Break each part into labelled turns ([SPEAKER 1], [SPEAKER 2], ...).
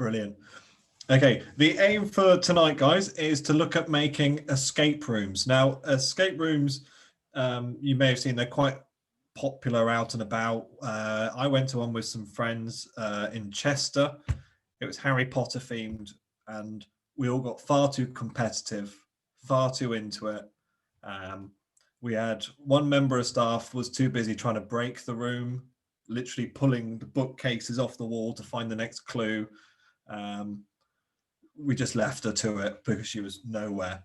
[SPEAKER 1] Brilliant. Okay, the aim for tonight, guys, is to look at making escape rooms. Now, escape rooms, you may have seen, they're quite popular out and about. I went to one with some friends in Chester. It was Harry Potter themed, and we all got far too competitive, far too into it. We had one member of staff was too busy trying to break the room, literally pulling the bookcases off the wall to find the next clue. We just left her to it because she was nowhere.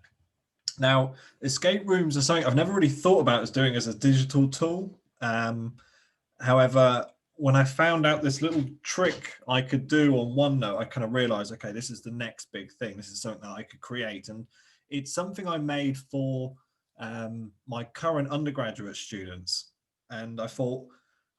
[SPEAKER 1] Now, escape rooms are something I've never really thought about as doing as a digital tool. However, when I found out this little trick I could do on OneNote, I kind of realized, okay, this is the next big thing. This is something that I could create. And it's something I made for my current undergraduate students. And I thought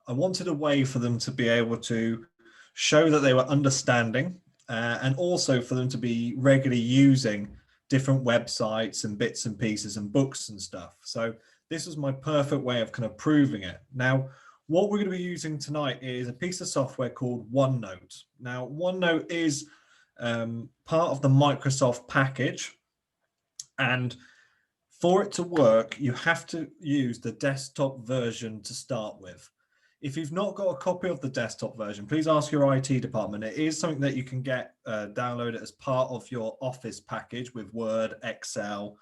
[SPEAKER 1] I wanted a way for them to be able to show that they were understanding and also for them to be regularly using different websites and bits and pieces and books and stuff. So this was my perfect way of kind of proving it. Now, what we're going to be using tonight is a piece of software called OneNote. Now, OneNote is part of the Microsoft package, and for it to work, you have to use the desktop version to start with. If you've not got a copy of the desktop version, please ask your IT department. It is something that you can get downloaded as part of your Office package with Word, Excel.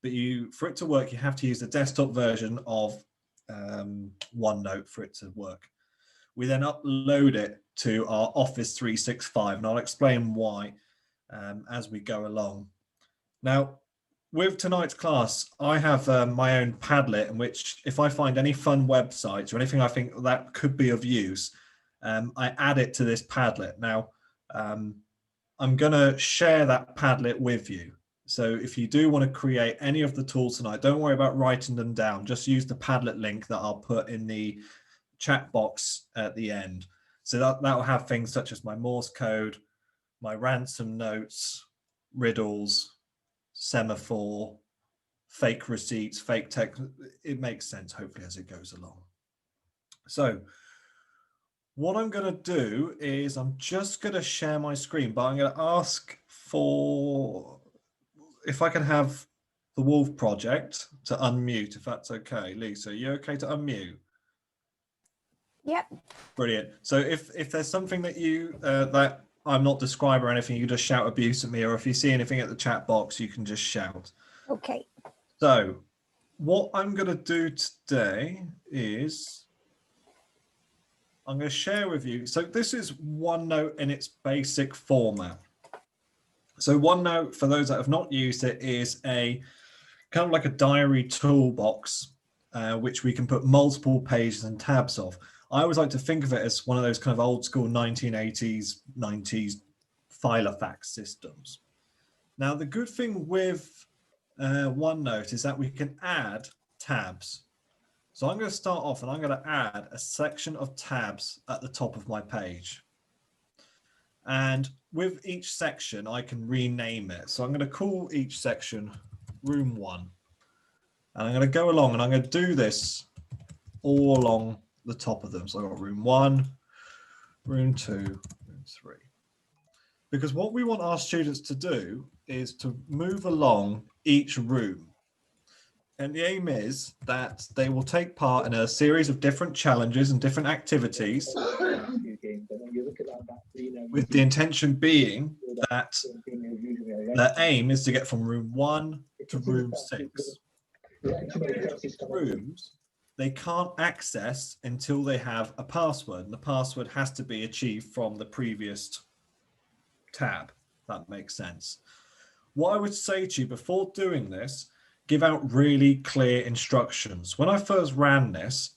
[SPEAKER 1] But for it to work, you have to use the desktop version of OneNote for it to work. We then upload it to our Office 365, and I'll explain why as we go along. Now, with tonight's class, I have my own Padlet in which if I find any fun websites or anything I think that could be of use, I add it to this Padlet. Now, I'm going to share that Padlet with you. So if you do want to create any of the tools tonight, don't worry about writing them down. Just use the Padlet link that I'll put in the chat box at the end. So that will have things such as my Morse code, my ransom notes, riddles, semaphore, fake receipts, fake text. It makes sense, hopefully, as it goes along. So what I'm going to do is I'm just going to share my screen, but I'm going to ask for if I can have the Wolf Project to unmute, if that's okay. Lisa, are you okay to unmute?
[SPEAKER 2] Yep.
[SPEAKER 1] Brilliant. So if there's something that you that I'm not describing or anything, you just shout abuse at me, or if you see anything at the chat box, you can just shout.
[SPEAKER 2] Okay.
[SPEAKER 1] So what I'm going to do today is I'm going to share with you. So this is OneNote in its basic format. So OneNote, for those that have not used it, is a kind of like a diary toolbox, which we can put multiple pages and tabs of. I always like to think of it as one of those kind of old school 1980s, 90s filofax systems. Now, the good thing with OneNote is that we can add tabs. So I'm going to start off and I'm going to add a section of tabs at the top of my page. And with each section, I can rename it. So I'm going to call each section Room 1. And I'm going to go along and I'm going to do this all along the top of them. So I've got Room 1, Room 2, Room 3. Because what we want our students to do is to move along each room. And the aim is that they will take part in a series of different challenges and different activities, with the intention being that their aim is to get from room 1 to room 6. Rooms they can't access until they have a password, and the password has to be achieved from the previous tab. That makes sense. What I would say to you before doing this, give out really clear instructions. When I first ran this,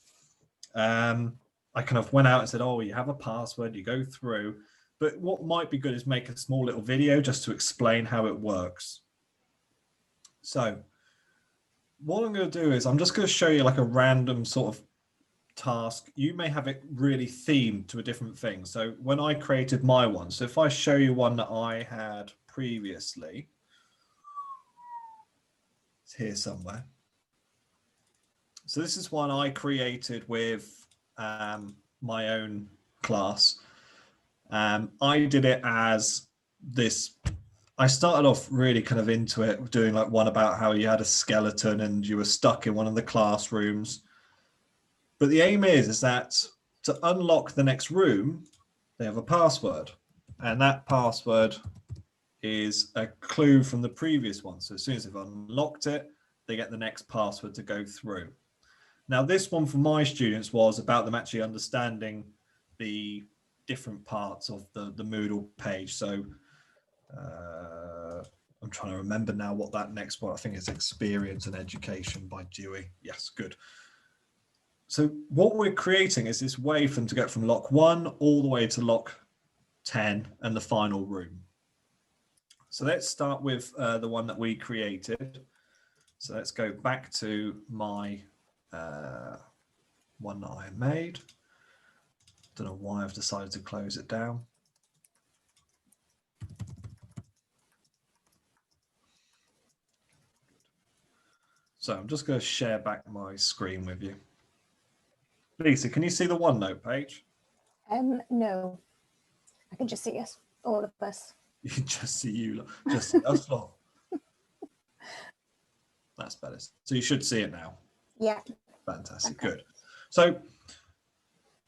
[SPEAKER 1] I kind of went out and said, oh, you have a password, you go through. But what might be good is make a small little video just to explain how it works. So what I'm going to do is I'm just going to show you like a random sort of task. You may have it really themed to a different thing. So when I created my one, so if I show you one that I had previously, it's here somewhere. So this is one I created with my own class. I did it as this. I started off really kind of into it, doing like one about how you had a skeleton and you were stuck in one of the classrooms. But the aim is that to unlock the next room, they have a password. And that password is a clue from the previous one. So as soon as they've unlocked it, they get the next password to go through. Now, this one for my students was about them actually understanding the different parts of the Moodle page. So I'm trying to remember now what that next one, I think it's Experience and Education by Dewey. Yes, good. So what we're creating is this way for them to get from lock 1 all the way to lock 10 and the final room. So let's start with the one that we created. So let's go back to my one that I made. Don't know why I've decided to close it down. So I'm just going to share back my screen with you. Lisa, can you see the OneNote page?
[SPEAKER 2] No, I can just see us, all of us.
[SPEAKER 1] You can just see you, just see us lot. That's better. So you should see it now.
[SPEAKER 2] Yeah.
[SPEAKER 1] Fantastic,
[SPEAKER 2] Okay.
[SPEAKER 1] good. So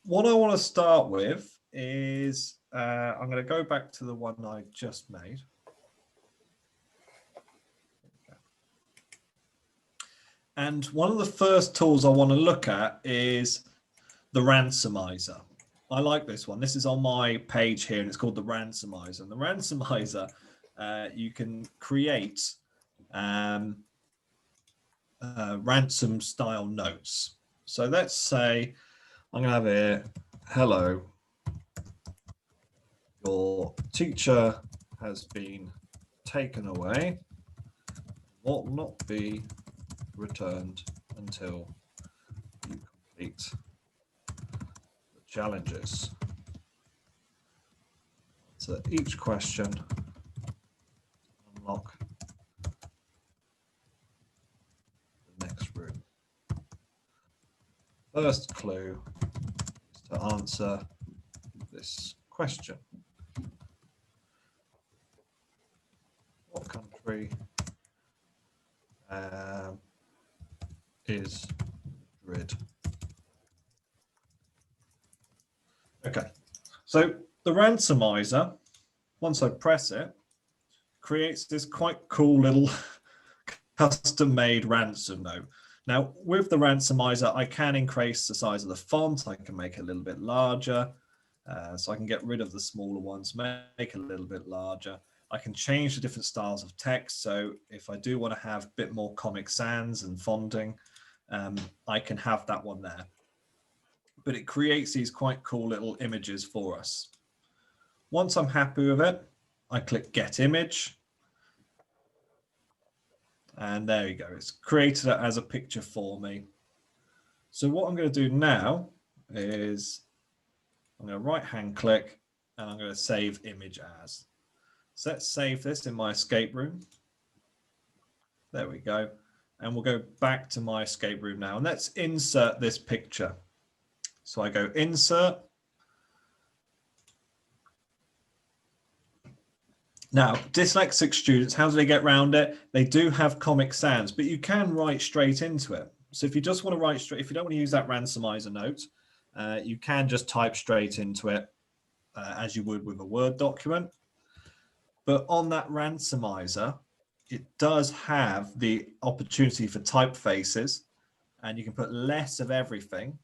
[SPEAKER 1] what I want to start with is I'm going to go back to the one I just made. And one of the first tools I want to look at is the Ransomizer. I like this one. This is on my page here, and it's called the Ransomizer. And the Ransomizer, you can create ransom style notes. So let's say I'm going to have here, hello, your teacher has been taken away, will not be returned until you complete the challenges. So each question, unlock the next room. First clue is to answer this question. What country is Madrid? Okay, so the Ransomizer, once I press it, creates this quite cool little custom-made ransom note. Now, with the Ransomizer, I can increase the size of the font. I can make it a little bit larger. So I can get rid of the smaller ones, make it a little bit larger. I can change the different styles of text. So if I do want to have a bit more Comic Sans and fonting, I can have that one there. But it creates these quite cool little images for us. Once I'm happy with it, I click Get Image. And there you go. It's created it as a picture for me. So what I'm going to do now is I'm going to right-hand click and I'm going to save image as. So let's save this in my escape room. There we go. And we'll go back to my escape room now. And let's insert this picture. So I go Insert. Now, dyslexic students, how do they get around it? They do have Comic Sans, but you can write straight into it. So if you just want to write straight, if you don't want to use that Ransomizer note, you can just type straight into it as you would with a Word document. But on that Ransomizer, it does have the opportunity for typefaces, and you can put less of everything,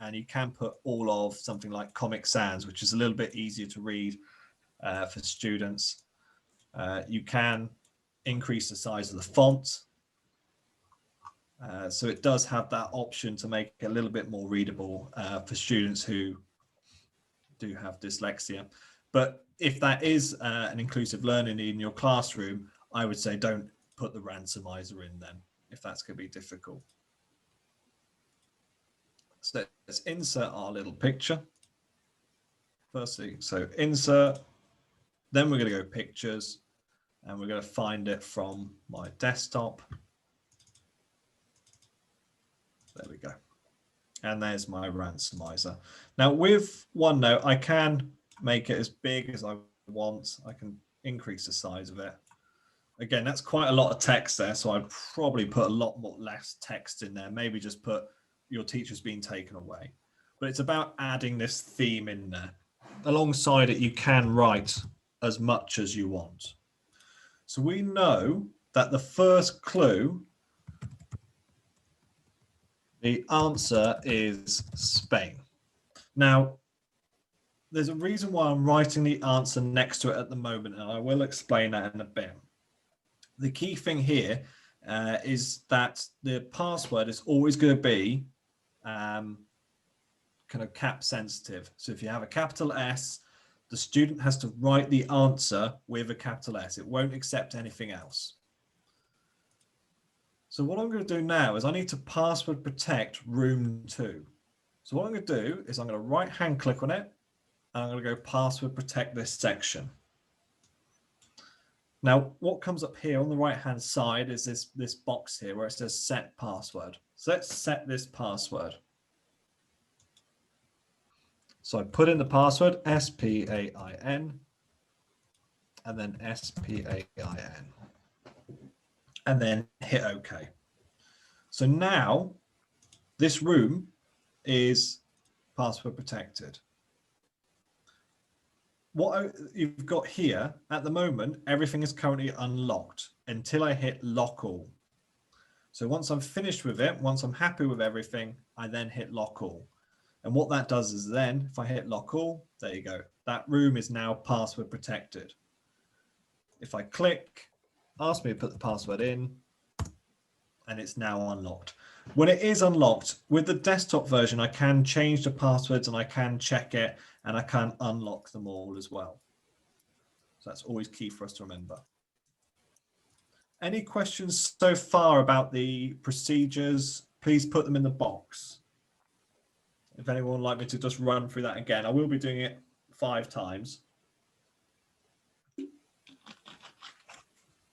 [SPEAKER 1] and you can put all of something like Comic Sans, which is a little bit easier to read for students. You can increase the size of the font. So it does have that option to make it a little bit more readable for students who do have dyslexia. But if that is an inclusive learning need in your classroom, I would say don't put the Ransomizer in then, if that's going to be difficult. So let's insert our little picture. Firstly, so insert, then we're going to go pictures, and we're going to find it from my desktop. There we go. And there's my Ransomizer. Now with OneNote, I can make it as big as I want. I can increase the size of it. Again, that's quite a lot of text there, so I'd probably put a lot more less text in there. Maybe just put your teacher's been taken away. But it's about adding this theme in there. Alongside it, you can write as much as you want. So we know that the first clue, the answer is Spain. Now, there's a reason why I'm writing the answer next to it at the moment, and I will explain that in a bit. The key thing here is that the password is always going to be kind of cap sensitive. So if you have a capital S, the student has to write the answer with a capital S. It won't accept anything else. So what I'm going to do now is I need to password protect room 2. So what I'm going to do is I'm going to right hand click on it, and I'm going to go password protect this section. Now, what comes up here on the right hand side is this box here where it says set password. So let's set this password. So I put in the password SPAIN and then SPAIN and then hit OK. So now this room is password protected. What you've got here at the moment, everything is currently unlocked until I hit lock all. So once I'm finished with it, once I'm happy with everything, I then hit lock all. And what that does is then if I hit lock all, there you go. That room is now password protected. If I click, ask me to put the password in, and it's now unlocked. When it is unlocked, with the desktop version, I can change the passwords and I can check it and I can unlock them all as well. So that's always key for us to remember. Any questions so far about the procedures, please put them in the box. If anyone would like me to just run through that again, I will be doing it 5 times.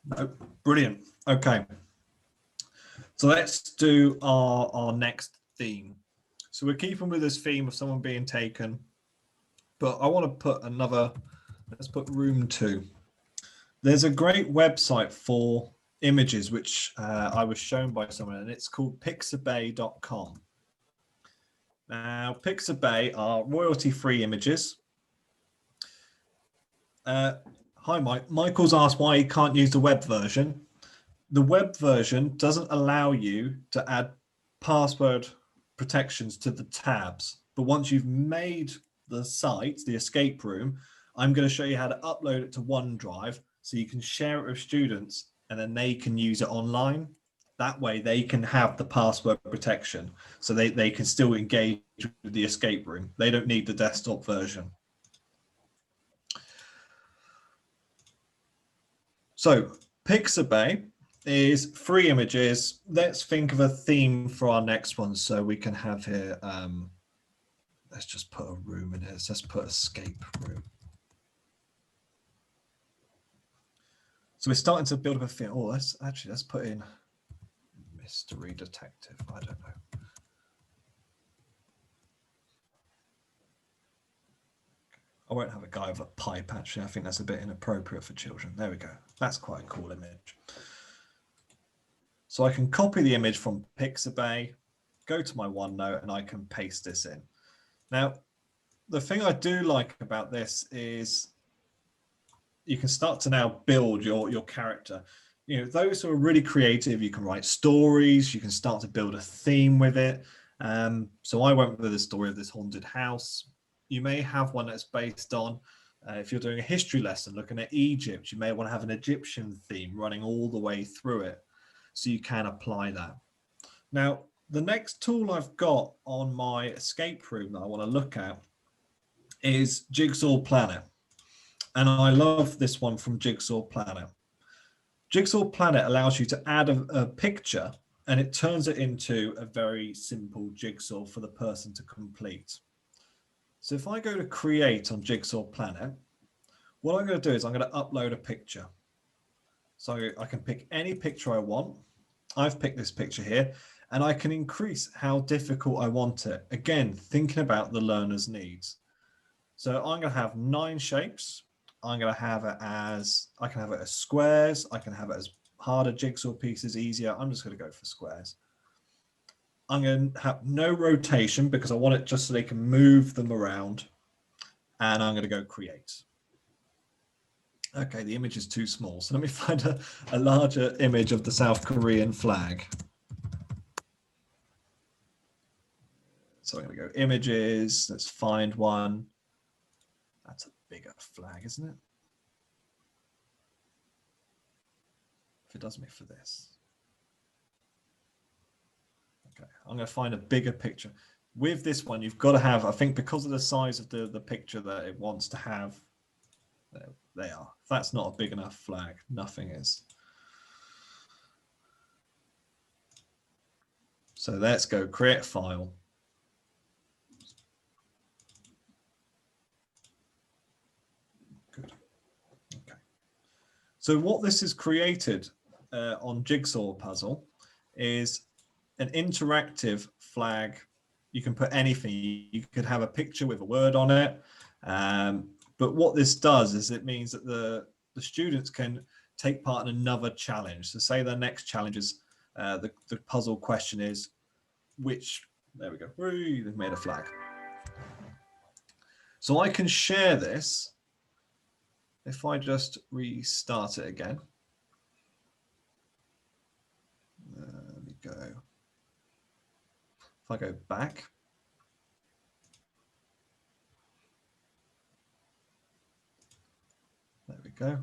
[SPEAKER 1] No, brilliant. Okay. So let's do our next theme. So we're keeping with this theme of someone being taken, but I want to put another, let's put room 2. There's a great website for images, which I was shown by someone, and it's called pixabay.com. Now, Pixabay are royalty-free images. Hi, Mike. Michael's asked why he can't use the web version. The web version doesn't allow you to add password protections to the tabs. But once you've made the site, the escape room, I'm going to show you how to upload it to OneDrive so you can share it with students and then they can use it online. That way they can have the password protection so they can still engage with the escape room. They don't need the desktop version. So Pixabay is free images. Let's think of a theme for our next one. So we can have here, let's just put a room in here. So let's put escape room. So we're starting to build up a theme. Oh, let's put in mystery detective. I don't know. I won't have a guy with a pipe, actually. I think that's a bit inappropriate for children. There we go. That's quite a cool image. So I can copy the image from Pixabay, go to my OneNote, and I can paste this in. Now, the thing I do like about this is you can start to now build your character. You know, those who are really creative, you can write stories, you can start to build a theme with it. So I went with the story of this haunted house. You may have one that's based on, if you're doing a history lesson looking at Egypt, you may want to have an Egyptian theme running all the way through it. So you can apply that. Now, the next tool I've got on my escape room that I want to look at is Jigsaw Planet. And I love this one from Jigsaw Planet. Jigsaw Planet allows you to add a picture and it turns it into a very simple jigsaw for the person to complete. So if I go to create on Jigsaw Planet, what I'm going to do is I'm going to upload a picture. So I can pick any picture I want. I've picked this picture here and I can increase how difficult I want it. Again, thinking about the learner's needs. So I'm going to have 9 shapes. I'm going to have it as, I can have it as squares. I can have it as harder jigsaw pieces, easier. I'm just going to go for squares. I'm going to have no rotation because I want it just so they can move them around. And I'm going to go create. Okay, the image is too small. So let me find a larger image of the South Korean flag. So I'm going to go images. Let's find one. That's a bigger flag, isn't it? If it does me for this. Okay, I'm going to find a bigger picture. With this one, you've got to have, I think because of the size of the picture that it wants to have, there they are. If that's not a big enough flag, nothing is. So let's go create a file. Good. Okay. So what this has created on Jigsaw Puzzle is an interactive flag. You can put anything. You could have a picture with a word on it. But what this does is it means that the students can take part in another challenge. So say their next challenge is, the puzzle question is, which, there we go, they've made a flag. So I can share this if I just restart it again. There we go. If I go back. There we go.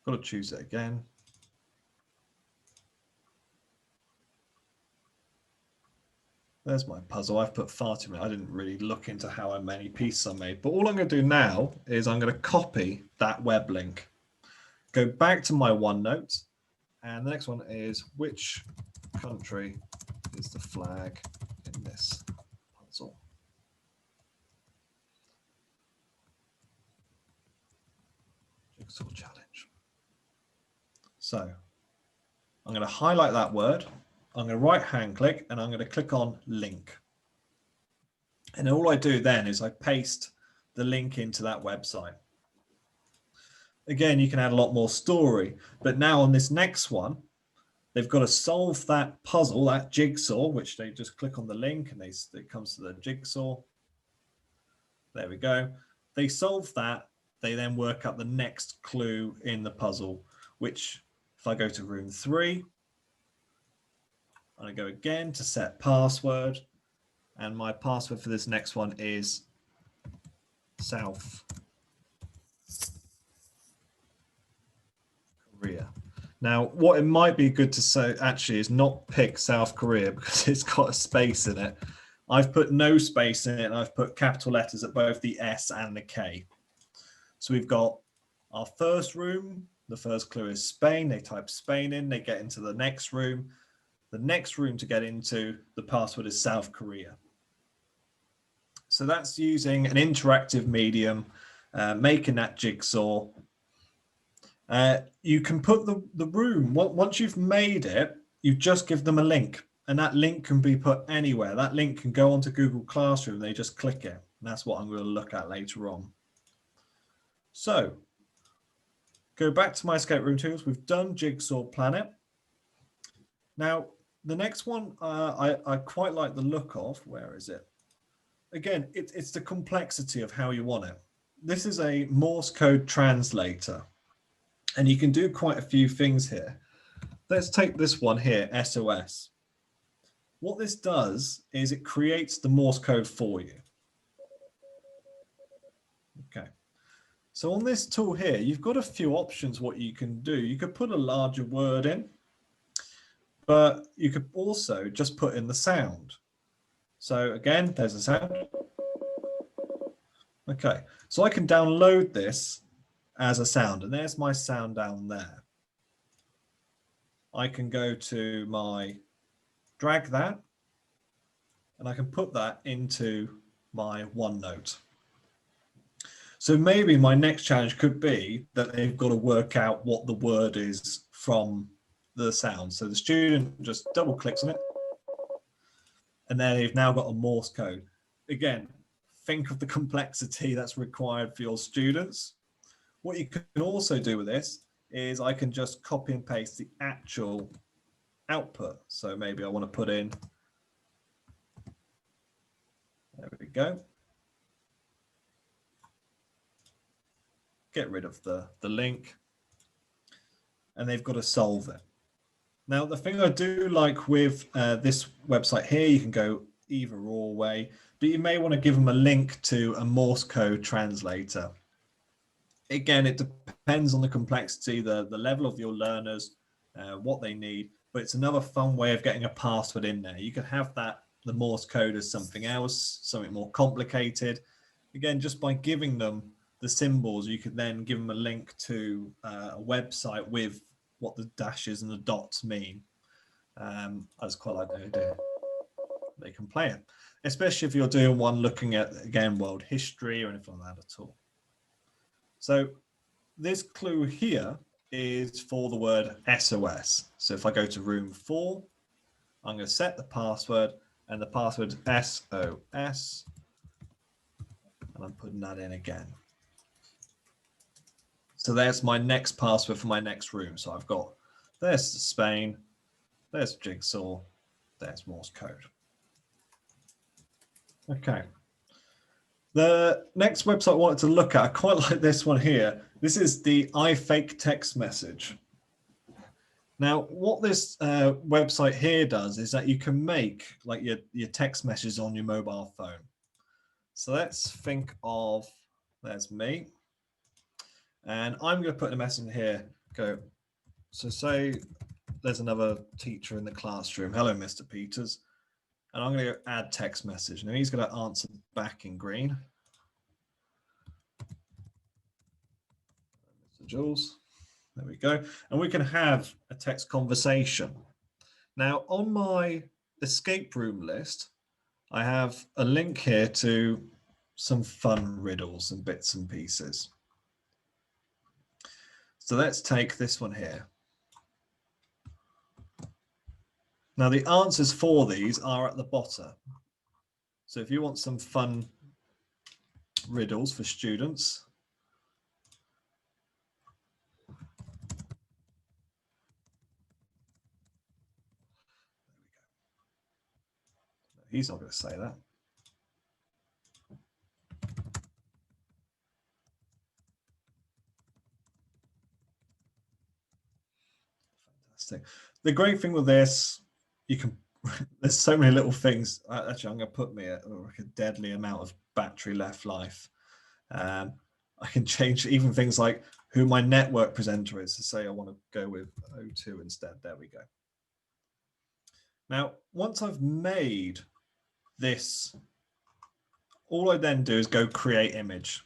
[SPEAKER 1] Got to choose it again. There's my puzzle. I've put far too many. I didn't really look into how many pieces I made. But all I'm going to do now is I'm going to copy that web link. Go back to my OneNote. And the next one is, which country is the flag in this puzzle? Jigsaw challenge. So I'm going to highlight that word. I'm going to right-hand click and I'm going to click on link. And all I do then is I paste the link into that website. Again, you can add a lot more story, but now on this next one, they've got to solve that puzzle, that jigsaw, which they just click on the link and it comes to the jigsaw. There we go. They solve that. They then work out the next clue in the puzzle, which if I go to room 3, I go again to set password, and my password for this next one is South Korea. Now, what it might be good to say actually is not pick South Korea because it's got a space in it. I've put no space in it, and I've put capital letters at both the S and the K. So we've got our first room. The first clue is Spain. They type Spain in, they get into the next room. The next room to get into, the password is South Korea. So that's using an interactive medium, making that jigsaw. You can put the room, once you've made it, you just give them a link, and that link can be put anywhere. That link can go onto Google Classroom. They just click it. And that's what I'm going to look at later on. So go back to my escape room tools. We've done Jigsaw Planet. Now, the next one I quite like the look of. Where is it? Again, it's the complexity of how you want it. This is a Morse Code translator, and you can do quite a few things here. Let's take this one here, SOS. What this does is it creates the Morse code for you. Okay. So on this tool here, you've got a few options what you can do. You could put a larger word in, but you could also just put in the sound. So again, there's a sound. Okay, so I can download this as a sound, and there's my sound down there. I can go to my, drag that, and I can put that into my OneNote. So maybe my next challenge could be that they've got to work out what the word is from the sound. So the student just double clicks on it, and then they've now got a Morse code. Again, think of the complexity that's required for your students. What you can also do with this is I can just copy and paste the actual output. So maybe I want to put in, there we go. Get rid of the link, and they've got to solve it. Now, the thing I do like with this website here, you can go either or way, but you may want to give them a link to a Morse code translator. Again, it depends on the complexity, the level of your learners, what they need, but it's another fun way of getting a password in there. You can have that, the Morse code as something else, something more complicated. Again, just by giving them the symbols, you could then give them a link to a website with what the dashes and the dots mean. I just quite like the idea. They can play it, especially if you're doing one looking at, again, world history or anything like that at all. So this clue here is for the word SOS. So if I go to room 4, I'm going to set the password, and the password is SOS, and I'm putting that in again. So there's my next password for my next room. So I've got, there's Spain, there's Jigsaw, there's Morse code. Okay. The next website I wanted to look at, I quite like this one here. This is the iFake text message. Now, what this website here does is that you can make like your text messages on your mobile phone. So let's think of, there's me. And I'm going to put a message in here. Go. So say there's another teacher in the classroom. Hello, Mr. Peters. And I'm going to go add text message. Now he's going to answer back in green. Mr. Jules. There we go. And we can have a text conversation. Now on my escape room list, I have a link here to some fun riddles and bits and pieces. So let's take this one here. Now the answers for these are at the bottom. So if you want some fun riddles for students, he's not going to say that. Fantastic. The great thing with this, you can, there's so many little things. Actually, I'm going to put me at like a deadly amount of battery left life. I can change even things like who my network presenter is. To say I want to go with O2 instead. There we go. Now, once I've made this, all I then do is go create image.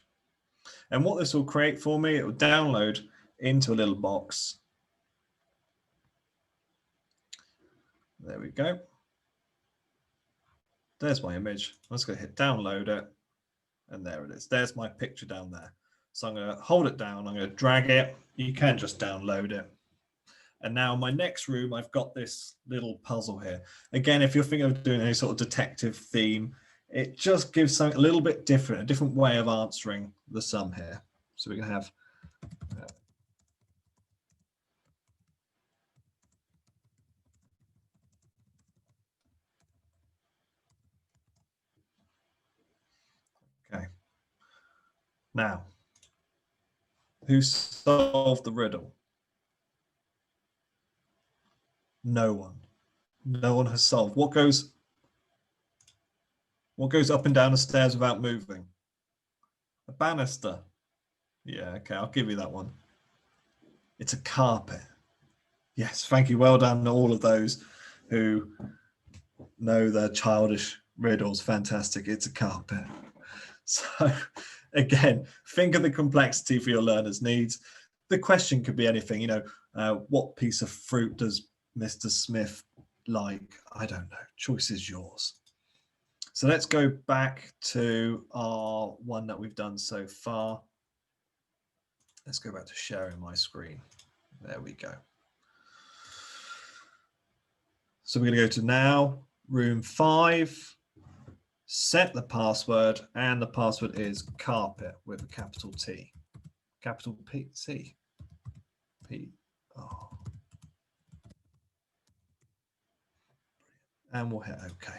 [SPEAKER 1] And what this will create for me, it will download into a little box. There we go. There's my image. I'm just going to hit download it. And there it is. There's my picture down there. So I'm going to hold it down. I'm going to drag it. You can just download it. And now in my next room, I've got this little puzzle here. Again, if you're thinking of doing any sort of detective theme, it just gives something a little bit different, a different way of answering the sum here. So we can have okay. Now, who solved the riddle? No one. No one has solved. What goes up and down the stairs without moving? A banister. Yeah, okay, I'll give you that one. It's a carpet. Yes, thank you. Well done to all of those who know their childish riddles. Fantastic. It's a carpet. So again, think of the complexity for your learners' needs. The question could be anything, you know, what piece of fruit does Mr. Smith like? I don't know. Choice is yours. So let's go back to our one that we've done so far. Let's go back to sharing my screen. There we go. So we're going to go to now, room 5, set the password, and the password is carpet with a capital T, capital P, C, P, oh. And we'll hit OK.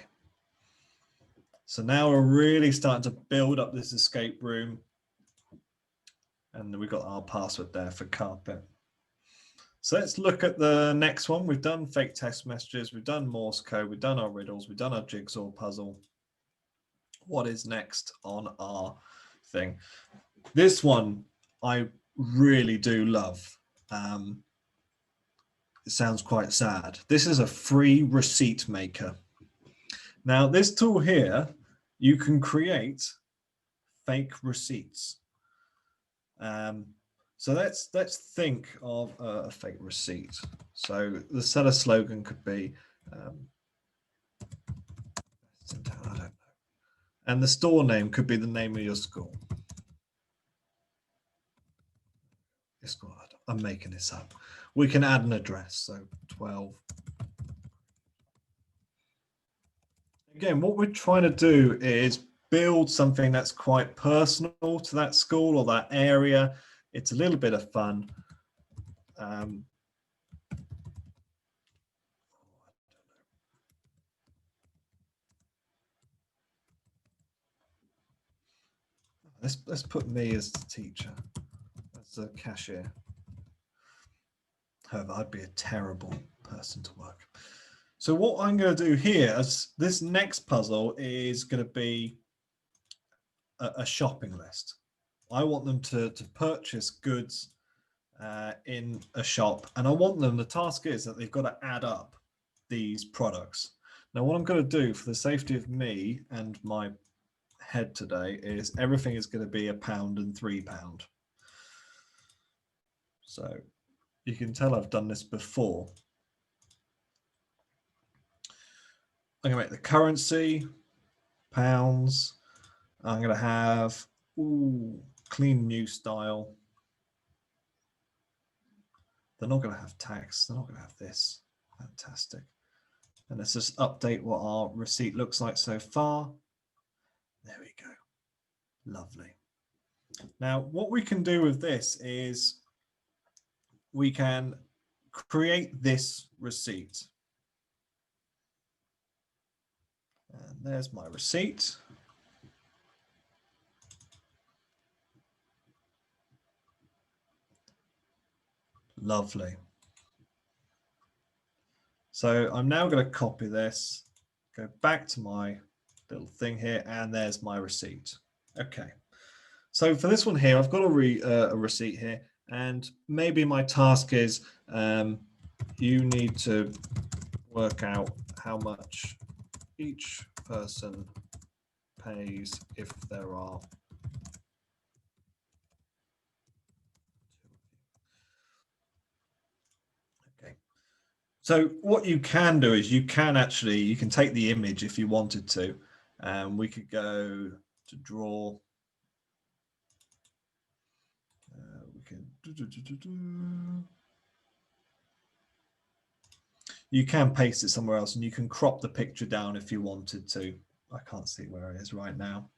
[SPEAKER 1] So now we're really starting to build up this escape room. And we've got our password there for carpet. So let's look at the next one. We've done fake text messages. We've done Morse code. We've done our riddles. We've done our jigsaw puzzle. What is next on our thing? This one I really do love. It sounds quite sad. This is a free receipt maker. Now, this tool here, you can create fake receipts. So let's think of a fake receipt. So the seller slogan could be, I don't know. And the store name could be the name of your school. I'm making this up. We can add an address, so 12. Again, what we're trying to do is build something that's quite personal to that school or that area. It's a little bit of fun. Let's put me as the teacher, as the cashier. However, I'd be a terrible person to work. So what I'm going to do here is this next puzzle is going to be a shopping list. I want them to purchase goods in a shop, and I want them, the task is that they've got to add up these products. Now, what I'm going to do for the safety of me and my head today is everything is going to be £1 and £3. So you can tell I've done this before. I'm going to make the currency pounds. I'm going to have clean new style. They're not going to have tax. They're not going to have this. Fantastic. And let's just update what our receipt looks like so far. There we go. Lovely. Now, what we can do with this is we can create this receipt. And there's my receipt. Lovely. So I'm now going to copy this, go back to my little thing here, and there's my receipt. Okay. So for this one here, I've got a receipt here, and maybe my task is you need to work out how much each person pays if there are . Okay. So what you can do is you can take the image if you wanted to. We could go to draw. We can. You can paste it somewhere else, and you can crop the picture down if you wanted to. I can't see where it is right now.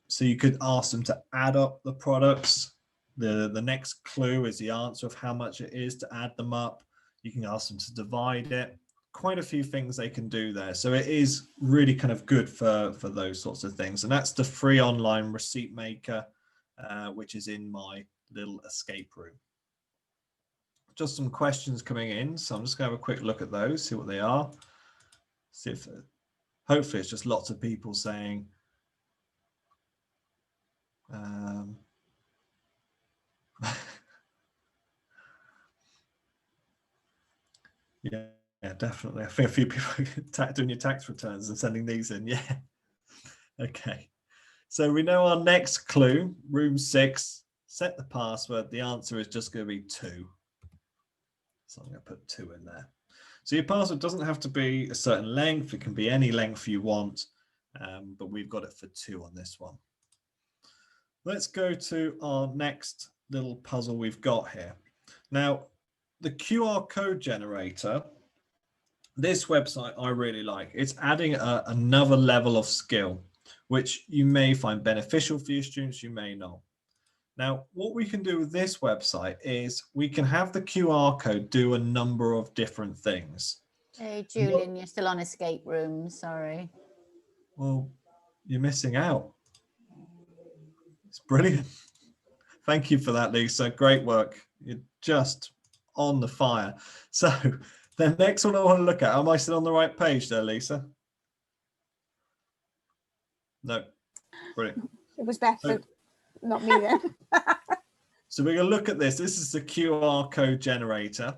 [SPEAKER 1] So you could ask them to add up the products. The next clue is the answer of how much it is to add them up. You can ask them to divide it. Quite a few things they can do there. So it is really kind of good for those sorts of things. And that's the free online receipt maker, which is in my little escape room. Just some questions coming in. So I'm just going to have a quick look at those, see what they are. See if hopefully it's just lots of people saying, yeah, definitely. I think a few people are doing your tax returns and sending these in. Yeah. Okay. So we know our next clue, room 6, set the password. The answer is just going to be 2. So I'm going to put 2 in there. So your password doesn't have to be a certain length. It can be any length you want, but we've got it for 2 on this one. Let's go to our next little puzzle we've got here. Now, the QR code generator This website I really like. It's adding another level of skill, which you may find beneficial for your students, you may not. Now, what we can do with this website is we can have the QR code do a number of different things.
[SPEAKER 3] Hey, Julian, you're still on escape room. Sorry.
[SPEAKER 1] Well, you're missing out. It's brilliant. Thank you for that, Lisa. Great work. You're just on the fire. So the next one I want to look at, am I still on the right page there, Lisa? No. Brilliant.
[SPEAKER 2] It was Beth,
[SPEAKER 1] So,
[SPEAKER 2] not me then.
[SPEAKER 1] so we're going to look at this. This is the QR code generator.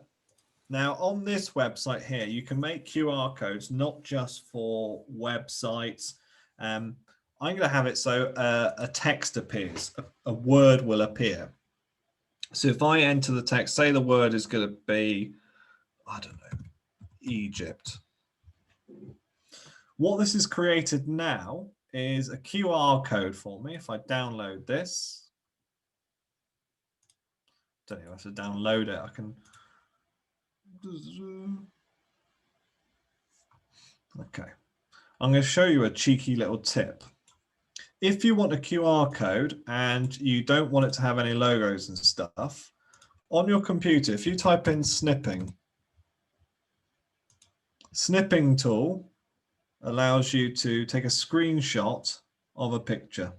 [SPEAKER 1] Now, on this website here, you can make QR codes not just for websites. I'm going to have it so a text appears, a word will appear. So if I enter the text, say the word is going to be, I don't know, Egypt. What this has created now is a QR code for me. If I download this, don't even have to download it. I can. Okay. I'm going to show you a cheeky little tip. If you want a QR code and you don't want it to have any logos and stuff, on your computer, if you type in snipping tool allows you to take a screenshot of a picture.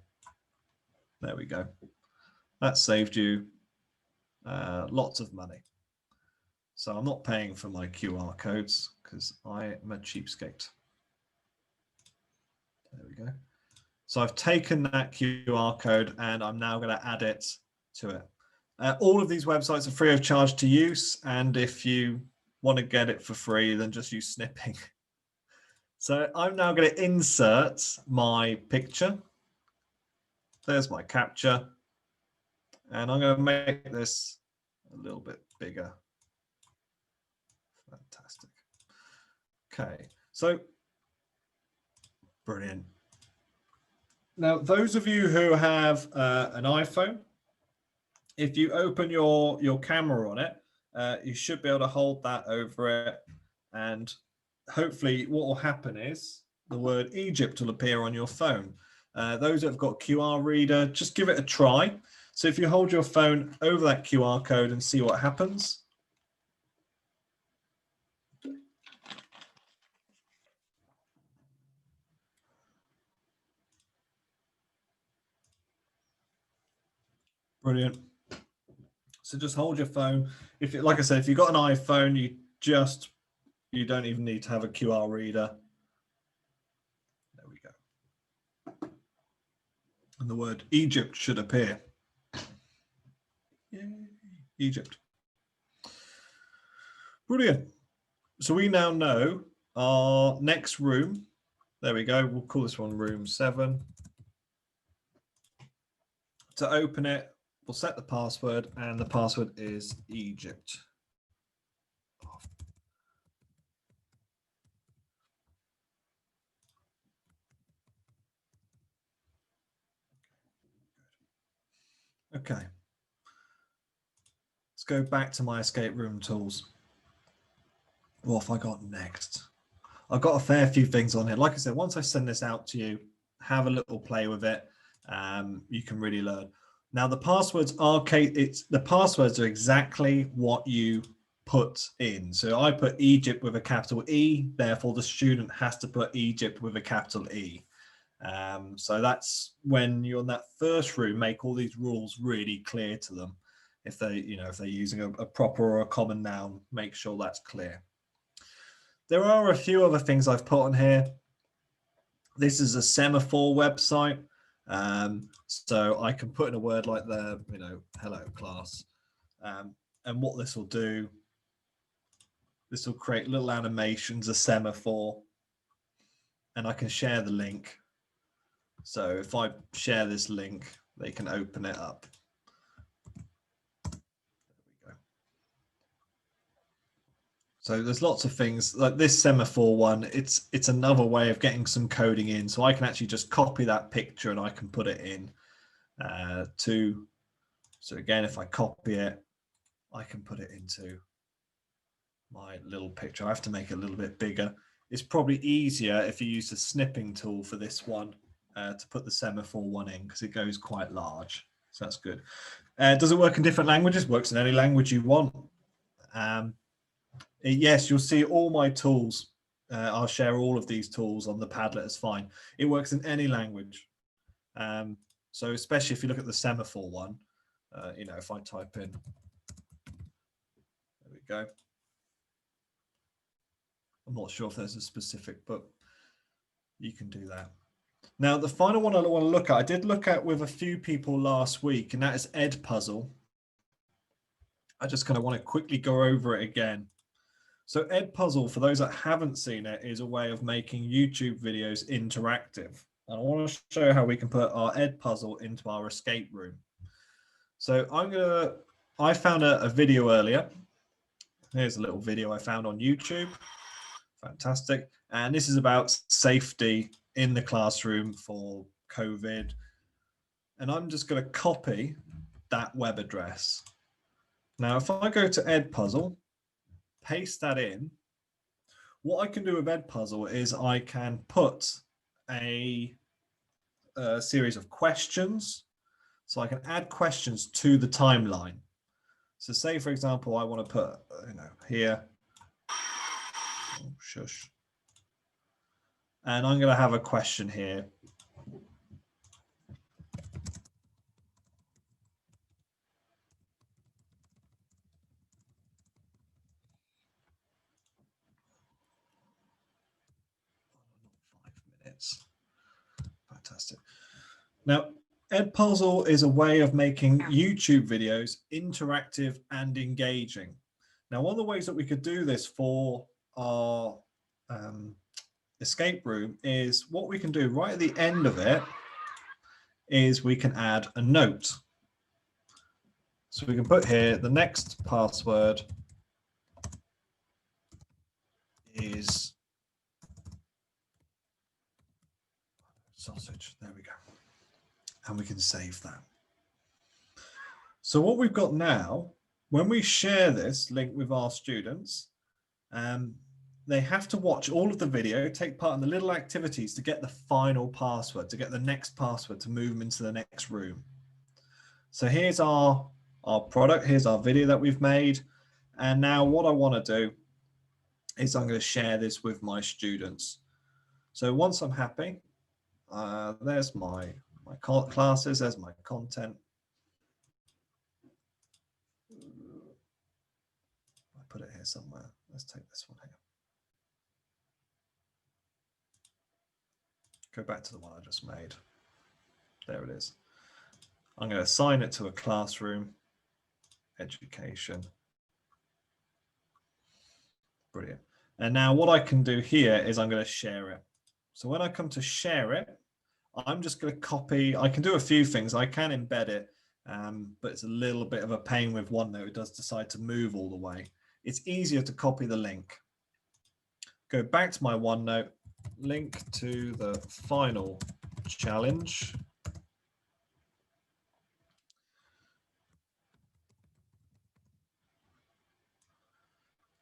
[SPEAKER 1] There we go. That saved you lots of money. So I'm not paying for my QR codes because I am a cheapskate. There we go. So I've taken that QR code and I'm now going to add it to it. All of these websites are free of charge to use. And if you want to get it for free, then just use snipping. So I'm now going to insert my picture. There's my capture. And I'm going to make this a little bit bigger. Fantastic. Okay, so brilliant. Now, those of you who have an iPhone, if you open your camera on it, you should be able to hold that over it. And hopefully what will happen is the word Egypt will appear on your phone. Those that have got QR reader, just give it a try. So if you hold your phone over that QR code and see what happens. Brilliant. So just hold your phone. If it, like I said, if you've got an iPhone, you don't even need to have a QR reader. There we go. And the word Egypt should appear. Yay, Egypt. Brilliant. So we now know our next room. There we go. We'll call this one room 7. To open it, we'll set the password, and the password is Egypt. Okay. Let's go back to my escape room tools. What have I got next? I've got a fair few things on here. Like I said, once I send this out to you, have a little play with it. You can really learn. Now the passwords are the passwords are exactly what you put in. So I put Egypt with a capital E, therefore the student has to put Egypt with a capital E. So that's when you're in that first room, make all these rules really clear to them. If they, if they're using a proper or a common noun, make sure that's clear. There are a few other things I've put on here. This is a semaphore website. So I can put in a word like hello class. And what this will do, this will create little animations, a semaphore, and I can share the link. So if I share this link, they can open it up. So there's lots of things like this semaphore one. It's another way of getting some coding in. So I can actually just copy that picture and I can put it in so again, if I copy it, I can put it into my little picture. I have to make it a little bit bigger. It's probably easier if you use the snipping tool for this one to put the semaphore one in, because it goes quite large. So that's good. Does it work in different languages? Works in any language you want. Yes, you'll see all my tools. I'll share all of these tools on the Padlet as fine. It works in any language. So especially if you look at the semaphore one, you know, if I type in, there we go. I'm not sure if there's a specific, but you can do that. Now, the final one I want to look at, I did look at with a few people last week, and that is Edpuzzle. I just kind of want to quickly go over it again. So Edpuzzle, for those that haven't seen it, is a way of making YouTube videos interactive. And I want to show how we can put our Edpuzzle into our escape room. So I found a video earlier. Here's a little video I found on YouTube. Fantastic. And this is about safety in the classroom for COVID. And I'm just going to copy that web address. Now, if I go to Edpuzzle, paste that in, what I can do with Edpuzzle is I can put a series of questions. So I can add questions to the timeline. So say, for example, I want to put, you know, here, oh, shush. And I'm going to have a question here. Fantastic. Now, Edpuzzle is a way of making YouTube videos interactive and engaging. Now, one of the ways that we could do this for our escape room is what we can do right at the end of it is we can add a note. So we can put here the next password is sausage. There we go. And we can save that. So what we've got now, when we share this link with our students, they have to watch all of the video, take part in the little activities to get the final password, to get the next password to move them into the next room. So here's our product. Here's our video that we've made. And now what I want to do is I'm going to share this with my students. So once I'm happy, there's my classes, there's my content. I put it here somewhere. Let's take this one here. Go back to the one I just made. There it is. I'm going to assign it to a classroom, education. Brilliant. And now what I can do here is I'm going to share it. So when I come to share it, I'm just going to copy. I can do a few things. I can embed it, but it's a little bit of a pain with OneNote. It does decide to move all the way. It's easier to copy the link. Go back to my OneNote, link to the final challenge.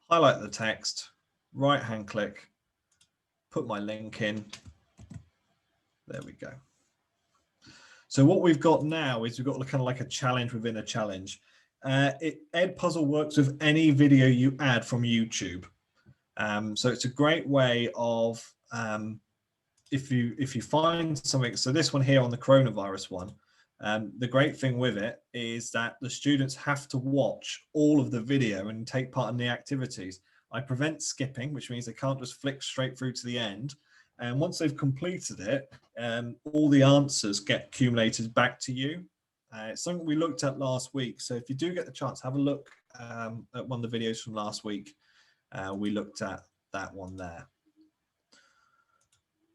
[SPEAKER 1] Highlight the text, right-hand click, put my link in. There we go. So what we've got now is we've got kind of like a challenge within a challenge. Edpuzzle works with any video you add from YouTube. So it's a great way of, if you find something, so this one here on the coronavirus one, the great thing with it is that the students have to watch all of the video and take part in the activities. I prevent skipping, which means they can't just flick straight through to the end. And once they've completed it, all the answers get accumulated back to you. It's something we looked at last week. So if you do get the chance, have a look at one of the videos from last week. We looked at that one there.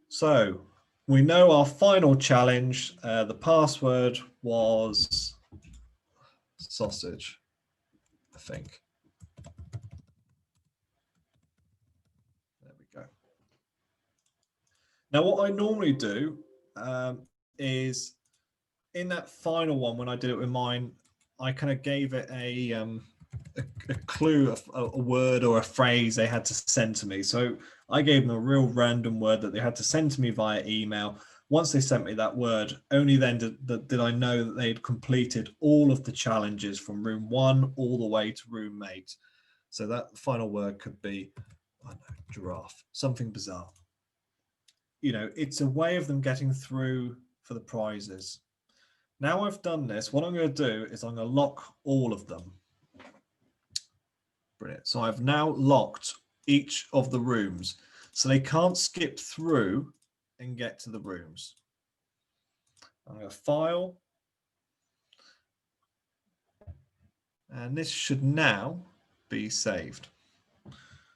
[SPEAKER 1] So we know our final challenge, the password was sausage, I think. There we go. Now, what I normally do is in that final one, when I did it with mine, I kind of gave it a a clue, a word or a phrase they had to send to me. So I gave them a real random word that they had to send to me via email. Once they sent me that word, only then did I know that they'd completed all of the challenges from room 1 all the way to room 8. So that final word could be, I don't know, giraffe, something bizarre. You know, it's a way of them getting through for the prizes. Now I've done this, what I'm going to do is I'm going to lock all of them. Brilliant. So I've now locked each of the rooms, so they can't skip through and get to the rooms. I'm going to file, and this should now be saved.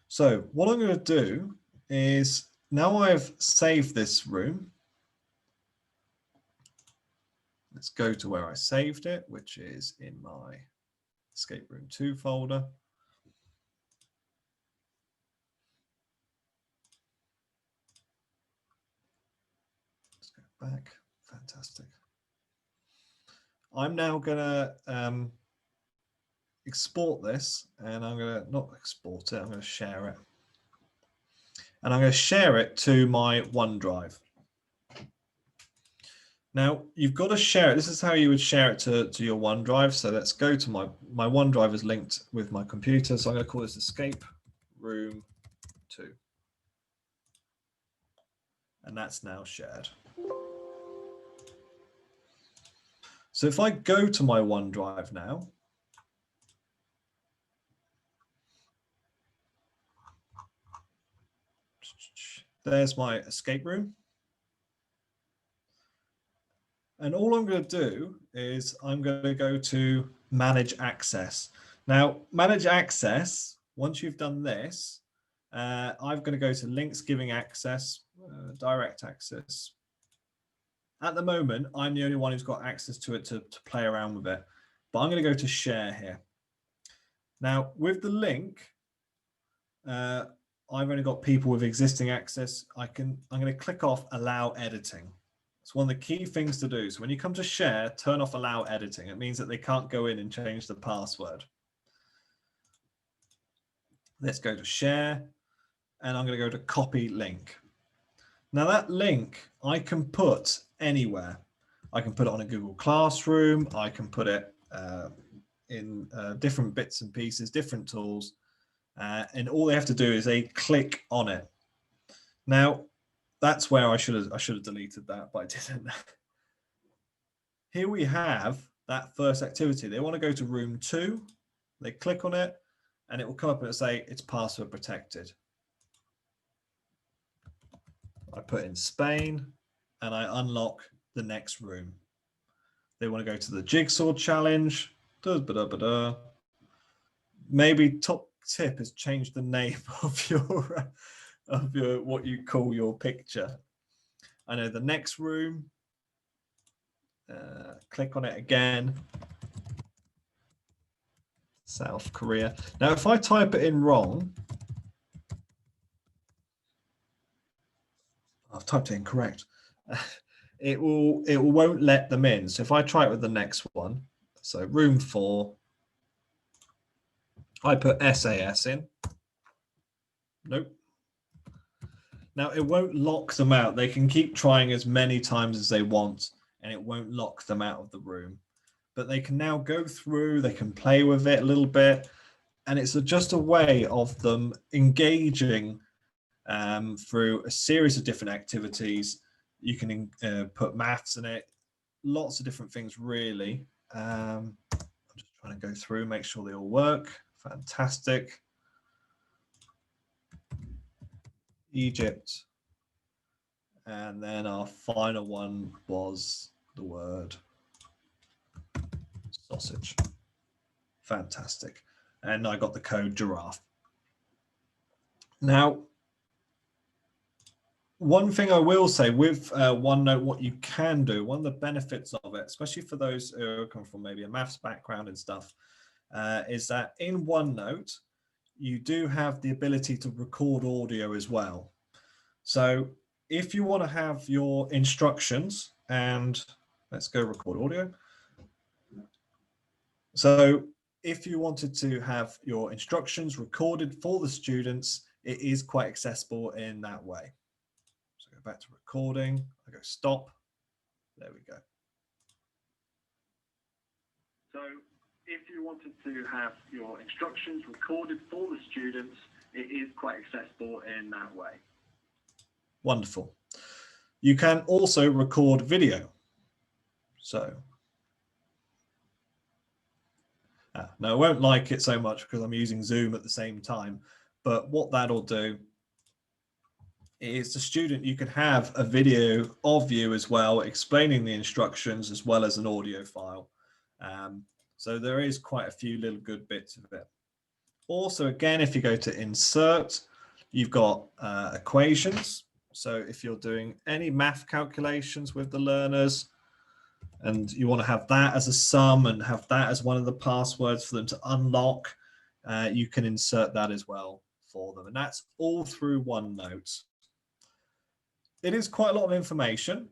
[SPEAKER 1] So what I'm going to do is, now I've saved this room, let's go to where I saved it, which is in my Escape Room 2 folder. Let's go back. Fantastic. I'm now going to export this, and I'm going to not export it, I'm going to share it. And I'm going to share it to my OneDrive. Now, you've got to share it. This is how you would share it to your OneDrive. So let's go to my OneDrive is linked with my computer. So I'm going to call this Escape Room 2. And that's now shared. So if I go to my OneDrive now, there's my escape room. And all I'm going to do is I'm going to go to Manage Access. Now, Manage Access, once you've done this, I'm going to go to Links Giving Access, Direct Access. At the moment, I'm the only one who's got access to it to play around with it. But I'm going to go to Share here. Now, with the link, I've only got people with existing access. I'm going to click off Allow Editing. It's one of the key things to do. So when you come to share, turn off allow editing. It means that they can't go in and change the password. Let's go to share, and I'm going to go to copy link. Now that link I can put anywhere. I can put it on a Google Classroom. I can put it in different bits and pieces, different tools. And all they have to do is they click on it. Now, that's where I should have deleted that, but I didn't. Here we have that first activity. They want to go to room 2. They click on it, and it will come up and it'll say it's password protected. I put in Spain, and I unlock the next room. They want to go to the Jigsaw challenge. Maybe top tip is change the name of your what you call your picture. I know the next room. Click on it again. South Korea. Now, if I type it in wrong, I've typed it incorrect. It won't let them in. So if I try it with the next one, so room 4, I put SAS in. Nope. Now it won't lock them out. They can keep trying as many times as they want, and it won't lock them out of the room. But they can now go through, they can play with it a little bit, and it's just a way of them engaging through a series of different activities. You can put maths in it, lots of different things, really. I'm just trying to go through, make sure they all work. Fantastic. Egypt. And then our final one was the word sausage. Fantastic. And I got the code giraffe. Now, one thing I will say with OneNote, what you can do, one of the benefits of it, especially for those who come from maybe a maths background and stuff, is that in OneNote, you do have the ability to record audio as well. So if you want to have your instructions, and let's go record audio. So if you wanted to have your instructions recorded for the students, it is quite accessible in that way. So go back to recording, I go stop, there we go. So if you wanted to have your instructions recorded for the students, it is quite accessible in that way. Wonderful. You can also record video. So now I won't like it so much because I'm using Zoom at the same time, but what that'll do is the student, you can have a video of you as well, explaining the instructions as well as an audio file. So there is quite a few little good bits of it. Also, again, if you go to insert, you've got equations. So if you're doing any math calculations with the learners and you want to have that as a sum and have that as one of the passwords for them to unlock, you can insert that as well for them. And that's all through OneNote. It is quite a lot of information.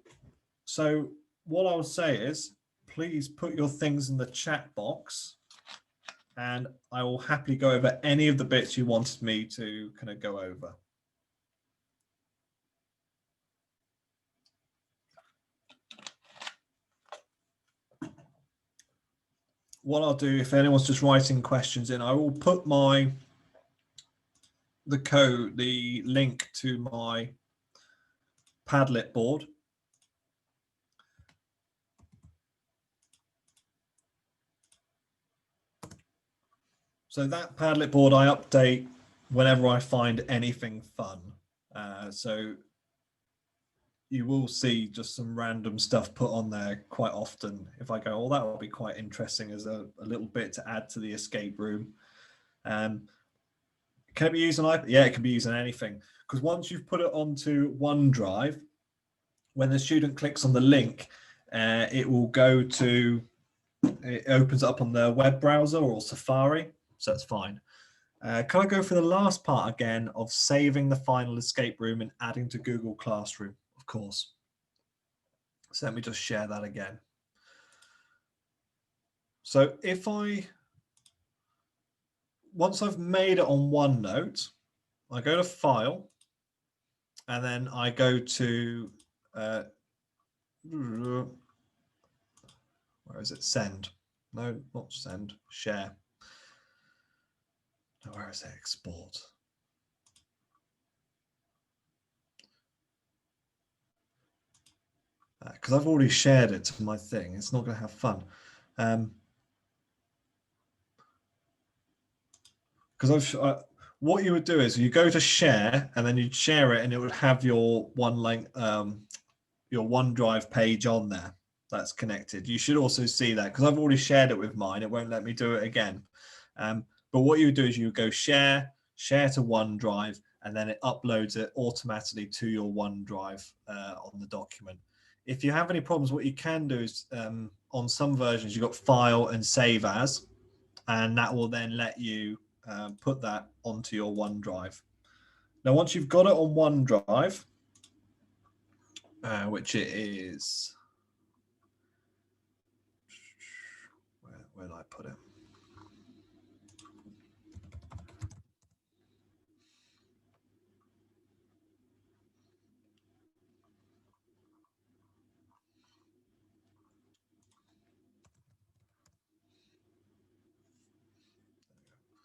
[SPEAKER 1] So what I'll say is, please put your things in the chat box and I will happily go over any of the bits you wanted me to kind of go over. What I'll do, if anyone's just writing questions in, I will put the link to my Padlet board. So that Padlet board I update whenever I find anything fun. So you will see just some random stuff put on there quite often. If I go, oh, that will be quite interesting as a little bit to add to the escape room. Can it be used on iPad? Yeah, it can be used on anything. Because once you've put it onto OneDrive, when the student clicks on the link, it will go to, it opens up on the web browser or Safari. So that's fine. Can I go for the last part again of saving the final escape room and adding to Google Classroom? Of course. So let me just share that again. So if once I've made it on OneNote, I go to File, and then I go to, where is it? Send. No, not send, share. Where is it? Export. Because I've already shared it to my thing. It's not going to have fun. Because what you would do is you go to share and then you'd share it and it would have your your OneDrive page on there that's connected. You should also see that because I've already shared it with mine. It won't let me do it again. But what you do is you go share to OneDrive, and then it uploads it automatically to your OneDrive on the document. If you have any problems, what you can do is on some versions, you've got file and save as, and that will then let you put that onto your OneDrive. Now, once you've got it on OneDrive, which it is, where did I put it?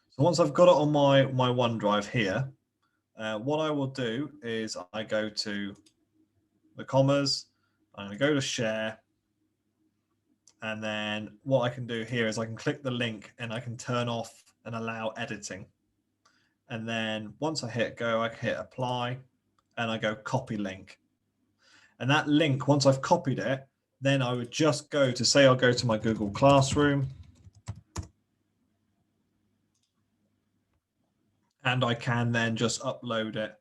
[SPEAKER 1] So once I've got it on my OneDrive here, what I will do is I go to the commas, I'm going to go to share, and then what I can do here is I can click the link and I can turn off and allow editing. And then once I hit go, I can hit apply and I go copy link. And that link, once I've copied it, then I would just go to, say I'll go to my Google Classroom, and I can then just upload it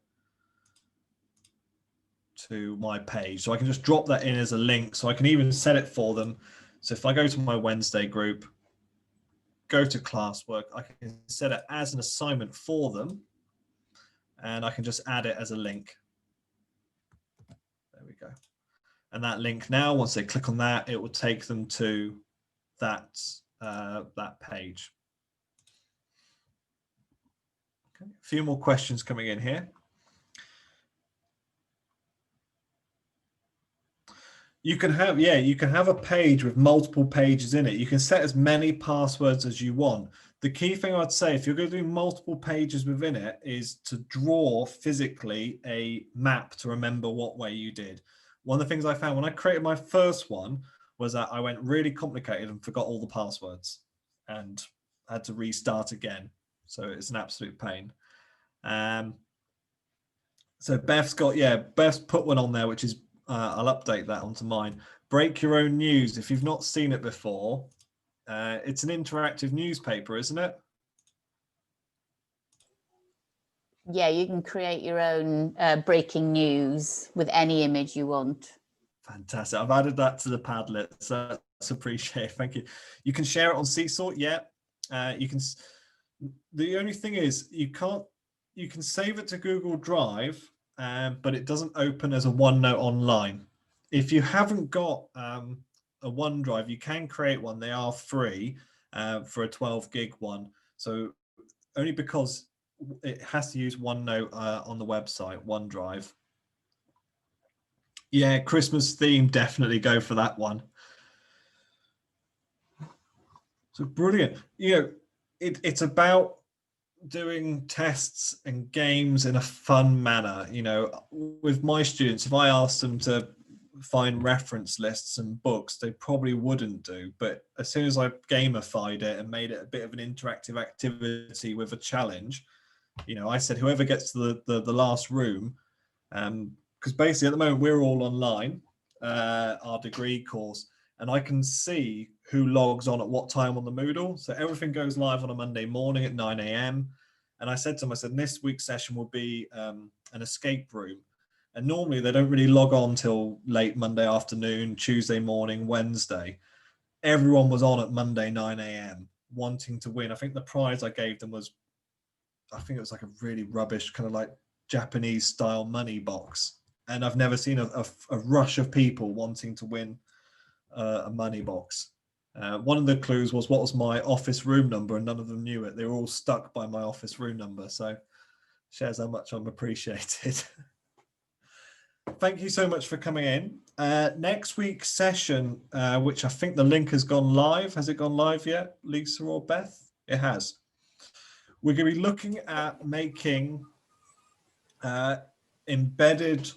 [SPEAKER 1] to my page. So I can just drop that in as a link. So I can even set it for them. So if I go to my Wednesday group, go to classwork, I can set it as an assignment for them, and I can just add it as a link. There we go. And that link now, once they click on that, it will take them to that, that page. Okay. A few more questions coming in here. You can have, yeah, you can have a page with multiple pages in it. You can set as many passwords as you want. The key thing I'd say, if you're going to do multiple pages within it, is to draw physically a map to remember what way you did. One of the things I found when I created my first one was that I went really complicated and forgot all the passwords and had to restart again. So it's an absolute pain. So Beth's got, yeah, Beth's put one on there, which is, I'll update that onto mine. Break Your Own News. If you've not seen it before, it's an interactive newspaper, isn't it?
[SPEAKER 3] Yeah, you can create your own breaking news with any image you want.
[SPEAKER 1] Fantastic. I've added that to the Padlet, so that's appreciated. Thank you. You can share it on Seesaw. Yeah. You can. The only thing is you can't. You can save it to Google Drive, but it doesn't open as a OneNote online. If you haven't got a OneDrive, you can create one. They are free for a 12 gig one. So only because it has to use OneNote on the website, OneDrive. Yeah, Christmas theme, definitely go for that one. So brilliant. You know, it's about doing tests and games in a fun manner. You know, with my students, if I asked them to find reference lists and books, they probably wouldn't do. But as soon as I gamified it and made it a bit of an interactive activity with a challenge, you know, I said whoever gets to the last room, because basically at the moment we're all online, our degree course, and I can see who logs on at what time on the Moodle. So everything goes live on a Monday morning at 9 a.m. And I said to them, I said, this week's session will be an escape room. And normally they don't really log on till late Monday afternoon, Tuesday morning, Wednesday. Everyone was on at Monday 9 a.m. wanting to win. I think the prize I gave them was, I think it was like a really rubbish kind of like Japanese style money box. And I've never seen a rush of people wanting to win a money box. One of the clues was what was my office room number, and none of them knew it. They were all stuck by my office room number. So shares how much I'm appreciated. Thank you so much for coming in. Next week's session, which I think the link has gone live. Has it gone live yet, Lisa or Beth? It has. We're going to be looking at making embedded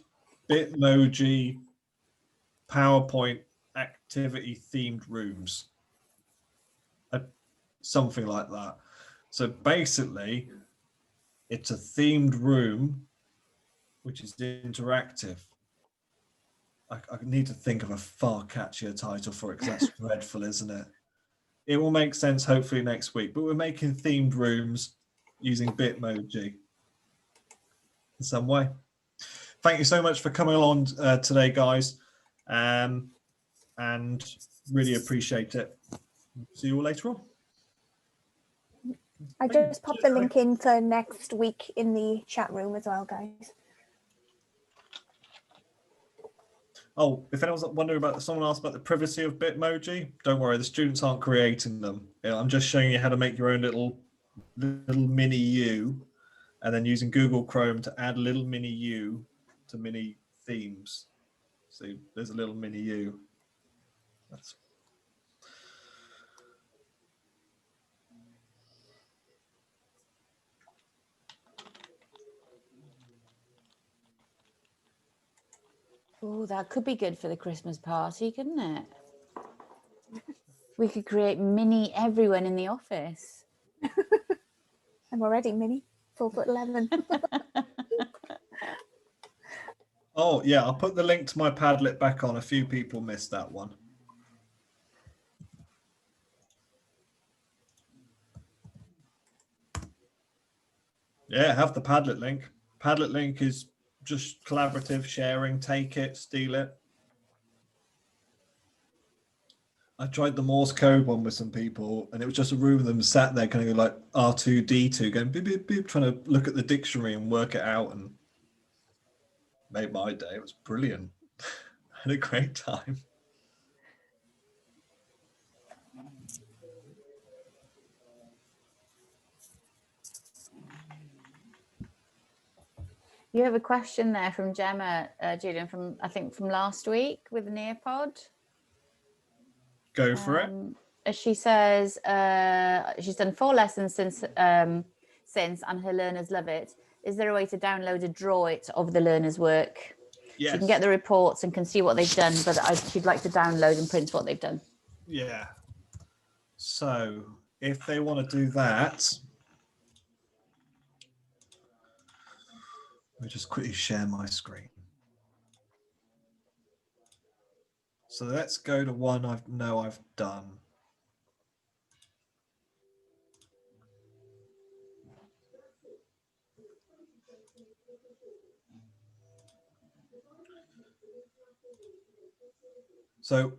[SPEAKER 1] Bitmoji PowerPoint activity themed rooms. Something like that. So basically, it's a themed room which is interactive. I need to think of a far catchier title for it because that's dreadful, isn't it? It will make sense hopefully next week, but we're making themed rooms using Bitmoji in some way. Thank you so much for coming along today, guys, and really appreciate it. See you all later on.
[SPEAKER 2] I just popped the link in for next week in the chat room as well, guys.
[SPEAKER 1] Oh, if anyone's wondering about, someone asked about the privacy of Bitmoji, don't worry, the students aren't creating them. I'm just showing you how to make your own little mini you, and then using Google Chrome to add little mini you to mini themes. See, there's a little mini you. That's
[SPEAKER 3] Oh, that could be good for the Christmas party, couldn't it? We could create mini everyone in the office.
[SPEAKER 2] I'm already mini, 4'11".
[SPEAKER 1] Oh yeah, I'll put the link to my Padlet back on. A few people missed that one. Yeah, have the Padlet link. Padlet link is just collaborative sharing. Take it, steal it. I tried the Morse Code one with some people, and it was just a room of them sat there kind of like R2D2 going beep, beep, beep, trying to look at the dictionary and work it out, and made my day. It was brilliant. I had a great time.
[SPEAKER 3] You have a question there from Gemma, Julian, from I think from last week with the Nearpod.
[SPEAKER 1] Go for it.
[SPEAKER 3] She says she's done 4 lessons since, and her learners love it. Is there a way to download a draw it of the learners' work?
[SPEAKER 1] Yes.
[SPEAKER 3] She can get the reports and can see what they've done, but she'd like to download and print what they've done.
[SPEAKER 1] Yeah. So if they want to do that, let me just quickly share my screen. So let's go to one I've done. So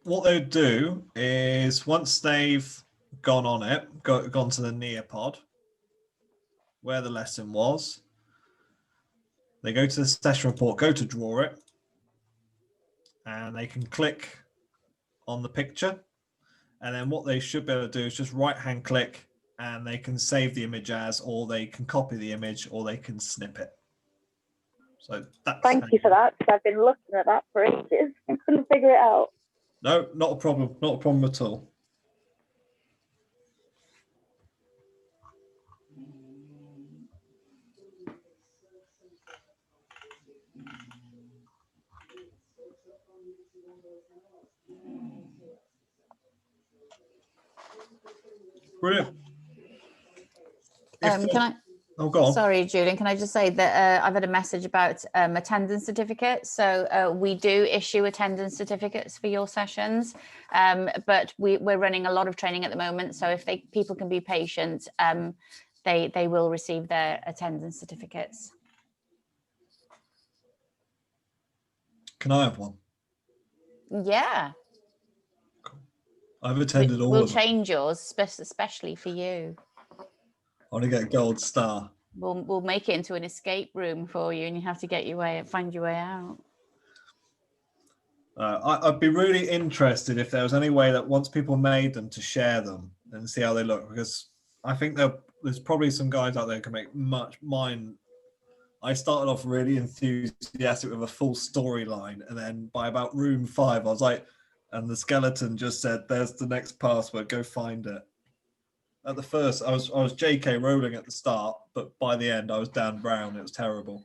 [SPEAKER 1] what they'll do is once they've gone on it, gone to the Nearpod, where the lesson was, they go to the session report, go to draw it, and they can click on the picture. And then what they should be able to do is just right-hand click, and they can save the image as, or they can copy the image, or they can snip it. So that's
[SPEAKER 4] Thank you for that, because I've been looking at that for ages and couldn't figure it out.
[SPEAKER 1] No, not a problem. Not a problem at all. Brilliant.
[SPEAKER 3] Can I?
[SPEAKER 1] Oh, go on.
[SPEAKER 3] Sorry, Julian. Can I just say that I've had a message about attendance certificates. So we do issue attendance certificates for your sessions, but we're running a lot of training at the moment. So if people can be patient, they will receive their attendance certificates.
[SPEAKER 1] Can I have one?
[SPEAKER 3] Yeah.
[SPEAKER 1] Cool. I've attended all
[SPEAKER 3] We'll
[SPEAKER 1] of them.
[SPEAKER 3] change yours, especially for you.
[SPEAKER 1] I want to get a gold star.
[SPEAKER 3] We'll make it into an escape room for you, and you have to find your way out.
[SPEAKER 1] I'd be really interested if there was any way that once people made them to share them and see how they look, because I think there's probably some guys out there who can make mine. I started off really enthusiastic with a full storyline, and then by about room 5, I was like, and the skeleton just said, "There's the next password. Go find it." At the first, I was J.K. Rowling at the start, but by the end, I was Dan Brown. It was terrible.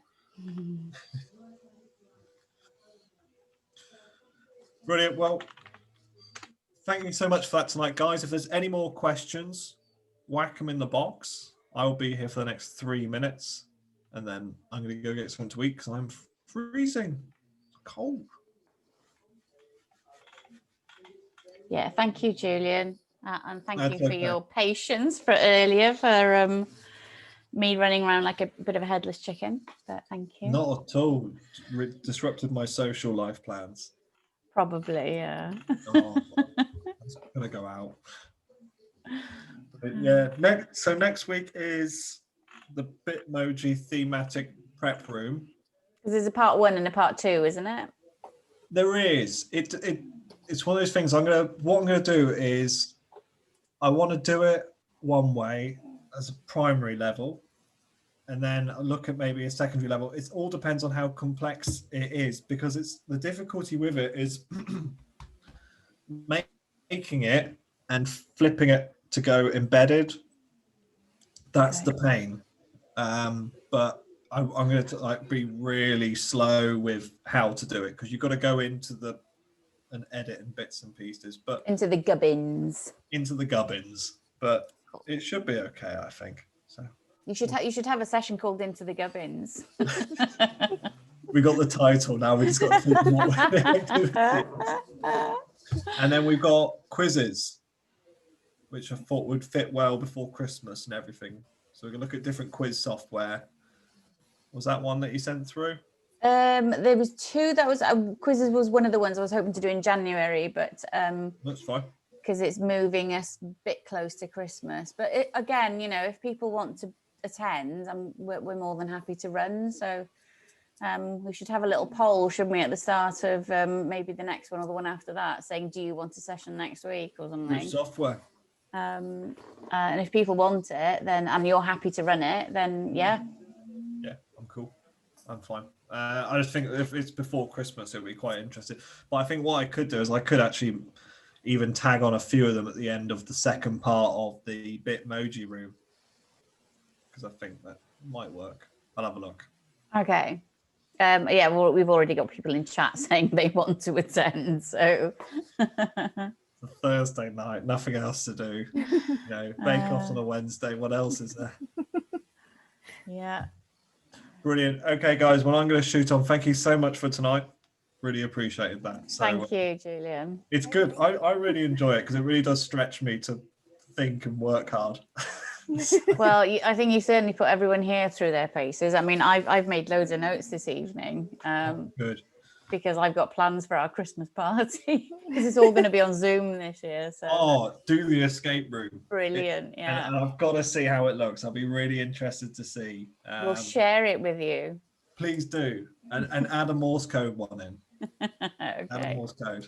[SPEAKER 1] Brilliant. Well, thank you so much for that tonight, guys. If there's any more questions, whack them in the box. I will be here for the next 3 minutes, and then I'm going to go get something to eat because I'm freezing. It's cold.
[SPEAKER 3] Yeah, thank you, Julian. And thank
[SPEAKER 1] That's
[SPEAKER 3] you for
[SPEAKER 1] okay.
[SPEAKER 3] your patience for earlier, for me running around like a bit of a headless chicken. But thank you.
[SPEAKER 1] Not at all. Disrupted my social life plans.
[SPEAKER 3] Probably, yeah.
[SPEAKER 1] Oh, I'm going to go out. But yeah, next week is the Bitmoji thematic prep room.
[SPEAKER 3] Because there's a part 1 and a part 2, isn't it?
[SPEAKER 1] There is. It's one of those things. What I'm gonna do is I want to do it one way as a primary level, and then look at maybe a secondary level. It all depends on how complex it is, because it's the difficulty with it is making it and flipping it to go embedded. That's
[SPEAKER 3] Okay.
[SPEAKER 1] the pain. But I'm going to be really slow with how to do it, because you've got to go into and edit in bits and pieces, but
[SPEAKER 3] Into the gubbins.
[SPEAKER 1] into the gubbins. But it should be okay, I think. So
[SPEAKER 3] You should have a session called Into the Gubbins.
[SPEAKER 1] we got the title now. We just got to think more. And then we've got quizzes, which I thought would fit well before Christmas and everything. So we can look at different quiz software. Was that one that you sent through?
[SPEAKER 3] There was 2 that was quizzes was one of the ones I was hoping to do in January, but
[SPEAKER 1] That's fine.
[SPEAKER 3] because it's moving us a bit close to Christmas. But again, if people want to attend, we're more than happy to run. So we should have a little poll, shouldn't we, at the start of maybe the next one or the one after that, saying, do you want a session next week or something?
[SPEAKER 1] Good software.
[SPEAKER 3] And if people want it, then and you're happy to run it, then yeah.
[SPEAKER 1] Yeah, I'm cool. I'm fine. I just think if it's before Christmas, it'll be quite interesting. But I think what I could do is I could actually even tag on a few of them at the end of the second part of the Bitmoji room, because I think that might work. I'll have a look.
[SPEAKER 3] Okay. Yeah, well, we've already got people in chat saying they want to attend. So
[SPEAKER 1] The Thursday night, nothing else to do. Bake off on a Wednesday. What else is there?
[SPEAKER 3] yeah.
[SPEAKER 1] Brilliant. Okay, guys. Well, I'm going to shoot on. Thank you so much for tonight. Really appreciated that. So,
[SPEAKER 3] Thank you, Julian.
[SPEAKER 1] It's good. I really enjoy it because it really does stretch me to think and work hard.
[SPEAKER 3] Well, I think you certainly put everyone here through their paces. I mean, I've made loads of notes this evening
[SPEAKER 1] Good.
[SPEAKER 3] because I've got plans for our Christmas party because it's all going to be on Zoom this year. So
[SPEAKER 1] Do the escape room.
[SPEAKER 3] brilliant. Yeah.
[SPEAKER 1] And I've got to see how it looks. I'll be really interested to see.
[SPEAKER 3] We'll share it with you.
[SPEAKER 1] Please do. And add a Morse code one in. Add a
[SPEAKER 3] Okay.
[SPEAKER 1] Morse code.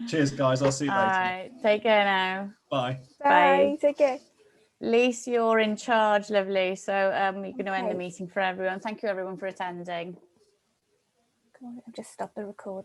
[SPEAKER 1] Cheers, guys. I'll see you
[SPEAKER 3] All
[SPEAKER 1] later.
[SPEAKER 3] right. Take care now.
[SPEAKER 1] Bye.
[SPEAKER 2] Bye. Take care.
[SPEAKER 3] Lise, you're in charge, lovely. So you're going to end the
[SPEAKER 2] Okay.
[SPEAKER 3] meeting for everyone. Thank you, everyone, for attending.
[SPEAKER 2] Come on, I've just stopped the recording.